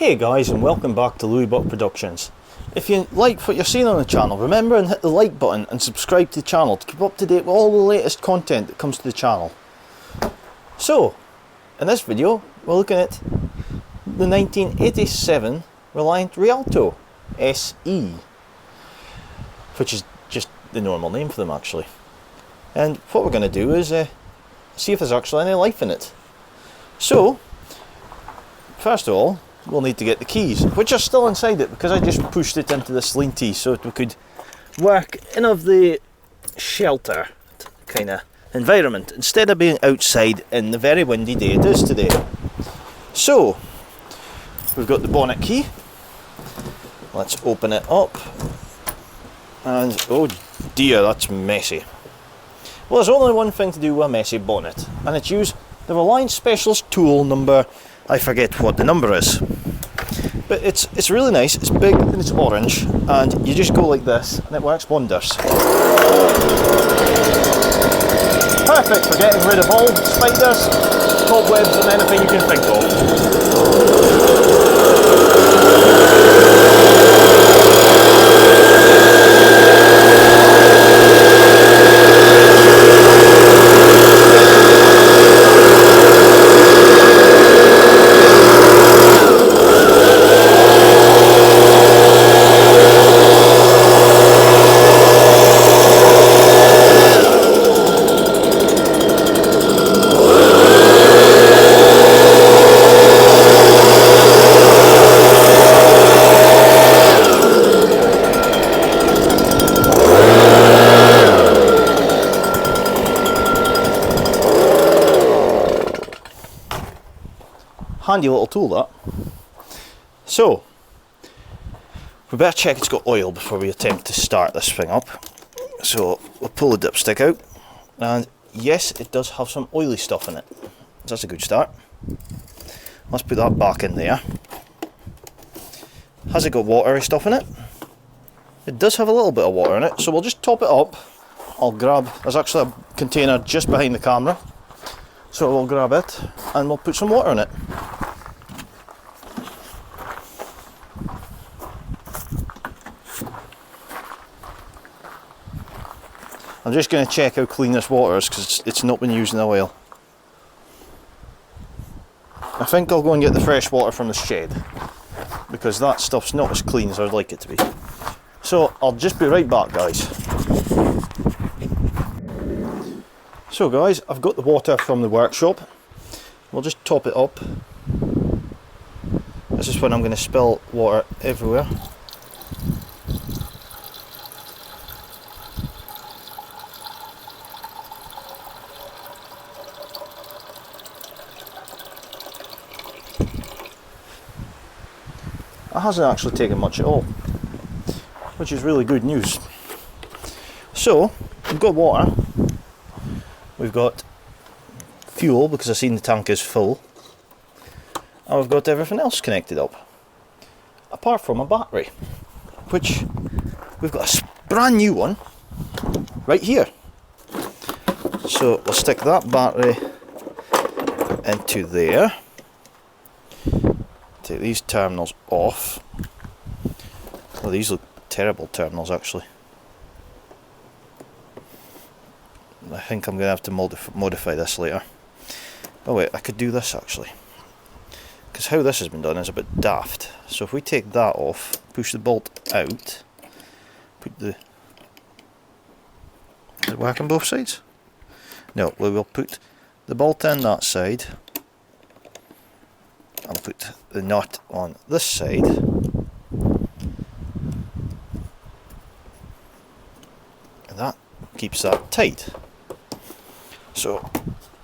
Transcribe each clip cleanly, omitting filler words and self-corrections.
Hey guys, and welcome back to Lewi Productions. If you like what you're seeing on the channel, remember and hit the like button and subscribe to the channel to keep up to date with all the latest content that comes to the channel. So, in this video, we're looking at the 1987 Reliant Rialto SE, which is just the normal name for them actually. And what we're going to do is see if there's actually any life in it. So, first of all, we'll need to get the keys, which are still inside it because I just pushed it into the slinty so that we could work in of the shelter kind of environment instead of being outside in the very windy day it is today. So, we've got the bonnet key. Let's open it up. And oh dear, that's messy. Well, there's only one thing to do with a messy bonnet, and it's use the Reliant Specialist tool number, I forget what the number is, but it's really nice. It's big and it's orange, and you just go like this and it works wonders. Perfect for getting rid of all spiders, cobwebs and anything you can think of. Handy little tool that. So, we better check it's got oil before we attempt to start this thing up. So, we'll pull the dipstick out, and yes, it does have some oily stuff in it. So that's a good start. Let's put that back in there. Has it got watery stuff in it? It does have a little bit of water in it, so we'll just top it up. There's actually a container just behind the camera, so we'll grab it and we'll put some water in it. I'm just going to check how clean this water is because it's not been used in a while. I think I'll go and get the fresh water from the shed because that stuff's not as clean as I'd like it to be. So I'll just be right back, guys. So guys, I've got the water from the workshop. We'll just top it up. This is when I'm going to spill water everywhere. It hasn't actually taken much at all, which is really good news. So, we've got water, we've got fuel because I've seen the tank is full, and we've got everything else connected up, apart from a battery, which we've got a brand new one right here. So we'll stick that battery into there. Take these terminals off. Well, these look terrible terminals actually. I think I'm going to have to modify this later. Oh wait, I could do this actually. Because how this has been done is a bit daft. So if we take that off, push the bolt out, put the... Does it work on both sides? No, we will put the bolt in that side. I'll put the nut on this side, and that keeps that tight. So,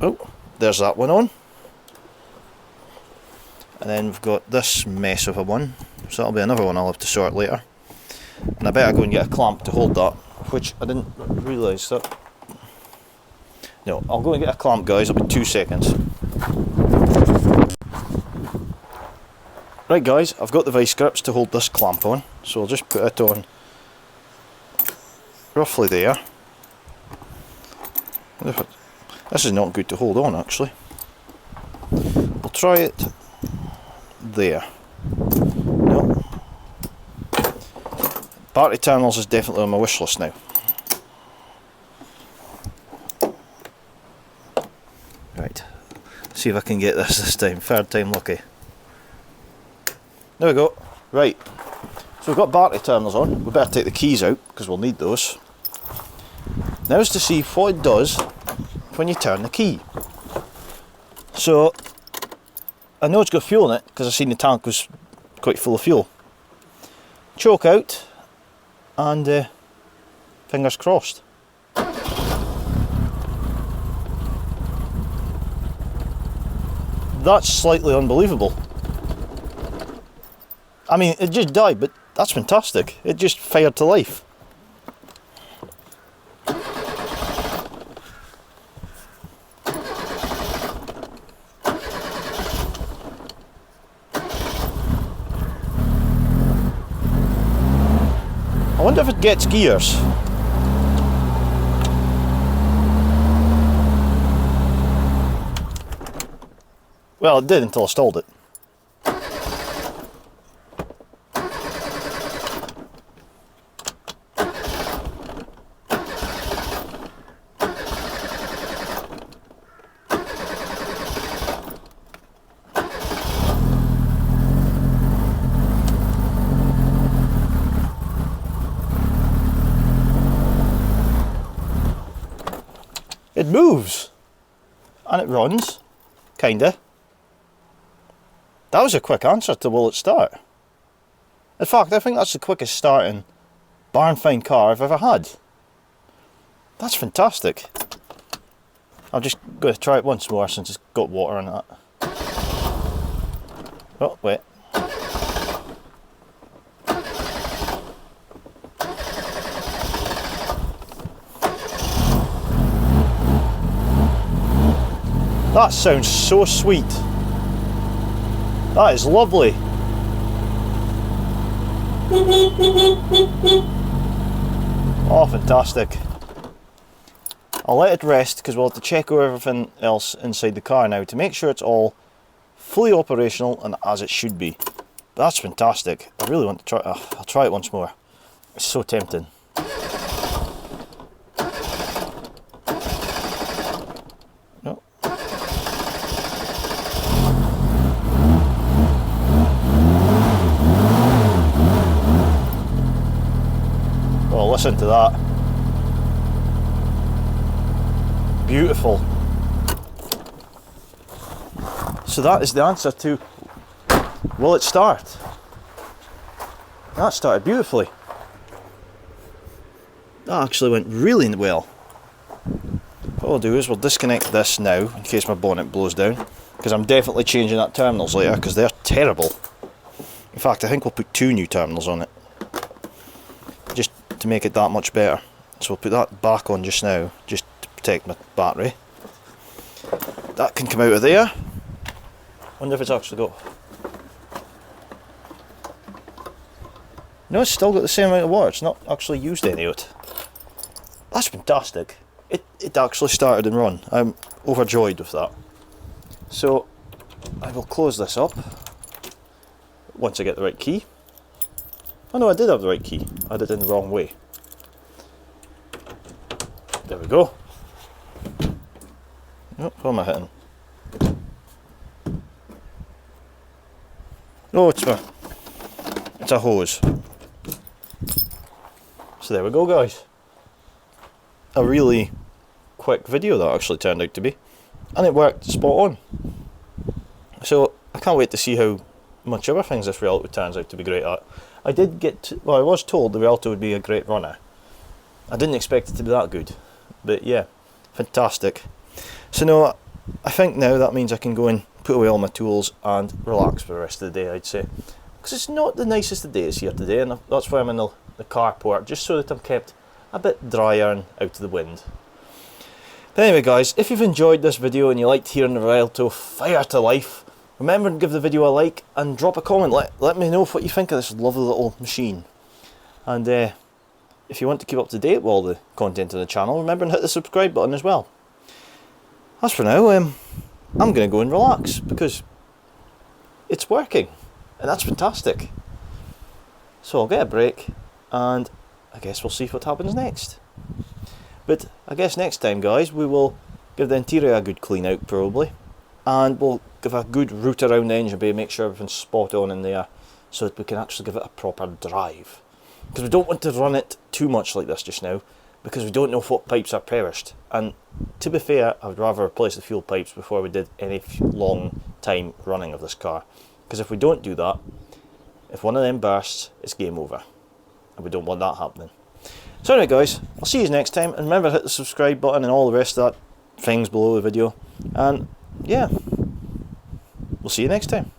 oh, there's that one on, and then we've got this mess of a one, so that'll be another one I'll have to sort later. And I better go and get a clamp to hold that, which I didn't realise that. No, I'll go and get a clamp, guys. It'll be 2 seconds. Right guys, I've got the vice grips to hold this clamp on, so I'll just put it on roughly there. This is not good to hold on actually. We'll try it there. Battery terminals is definitely on my wish list now. Right, see if I can get this time. Third time lucky. There we go. Right, so we've got battery terminals on. We better take the keys out because we'll need those. Now is to see what it does when you turn the key. So I know it's got fuel in it because I've seen the tank was quite full of fuel. Choke out and fingers crossed. That's slightly unbelievable. I mean, it just died, but that's fantastic. It just fired to life. I wonder if it gets gears. Well, it did until I stalled it. It moves and it runs, kinda. That was a quick answer to will it start. In fact, I think that's the quickest starting barn find car I've ever had. That's fantastic. I'm just going to try it once more since it's got water in it. Oh, wait. That sounds so sweet. That is lovely. Oh, fantastic. I'll let it rest because we'll have to check over everything else inside the car now to make sure it's all fully operational and as it should be. That's fantastic. I really want to try. I'll try it once more. It's so tempting. No. Oh, listen to that. Beautiful. So that is the answer to will it start? That started beautifully. That actually went really well. What we'll do is we'll disconnect this now in case my bonnet blows down, because I'm definitely changing that terminals later because they're terrible. In fact, I think we'll put 2 new terminals on it just to make it that much better. So we'll put that back on just now, just to protect my battery. That can come out of there. Wonder if it's actually got... No, it's still got the same amount of water. It's not actually used any of it. That's fantastic. It actually started and run. I'm overjoyed with that. So I will close this up once I get the right key. Oh no, I did have the right key. I did it in the wrong way. There we go. Oh, what am I hitting? Oh, it's a hose. So there we go, guys. A really quick video that actually turned out to be, and it worked spot on. So I can't wait to see how much other things this Rialto turns out to be great at. I was told the Rialto would be a great runner. I didn't expect it to be that good, but yeah, fantastic. So no, I think now that means I can go and put away all my tools and relax for the rest of the day, I'd say. Because it's not the nicest of days here today, and that's why I'm in the carport, just so that I'm kept a bit drier and out of the wind. But anyway guys, if you've enjoyed this video and you liked hearing the Rialto fire to life, remember to give the video a like and drop a comment. Let me know what you think of this lovely little machine. And if you want to keep up to date with all the content on the channel, remember to hit the subscribe button as well. As for now, I'm going to go and relax because it's working, and that's fantastic. So I'll get a break, and I guess we'll see what happens next. But I guess next time, guys, we will give the interior a good clean out probably, and we'll give a good route around the engine bay, make sure everything's spot on in there, so that we can actually give it a proper drive. Because we don't want to run it too much like this just now, because we don't know what pipes are perished. And to be fair, I would rather replace the fuel pipes before we did any long time running of this car. Because if we don't do that, if one of them bursts, it's game over. And we don't want that happening. So anyway guys, I'll see you next time, and remember to hit the subscribe button and all the rest of that things below the video. And yeah, we'll see you next time.